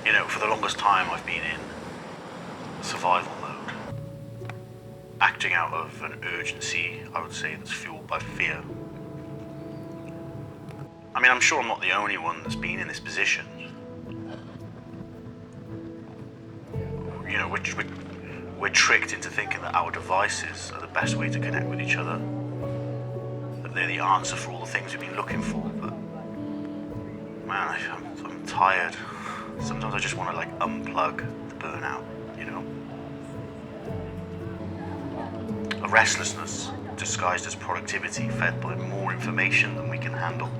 You know, for the longest time I've been in survival mode, acting out of an urgency, I would say, that's fueled by fear. I mean, I'm sure I'm not the only one that's been in this position. You know, we're tricked into thinking that our devices are the best way to connect with each other, that they're the answer for all the things we've been looking for, but man, I'm tired. Sometimes I just want to like unplug the burnout, you know? A restlessness disguised as productivity, fed by more information than we can handle.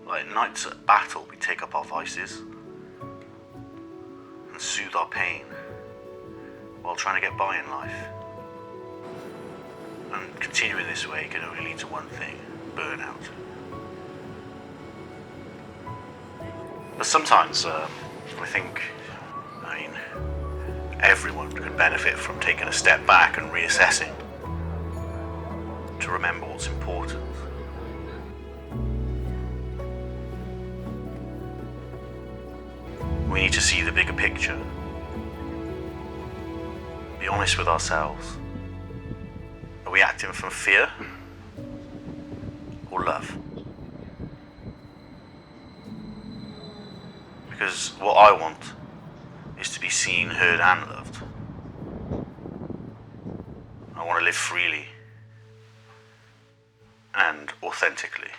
Like nights at battle, we take up our vices and soothe our pain while trying to get by in life. And continuing this way can only lead to one thing: burnout. But sometimes I think, everyone could benefit from taking a step back and reassessing to remember what's important. We need to see the bigger picture. Be honest with ourselves. Are we acting from fear or love? Because what I want is to be seen, heard, and loved. I want to live freely and authentically.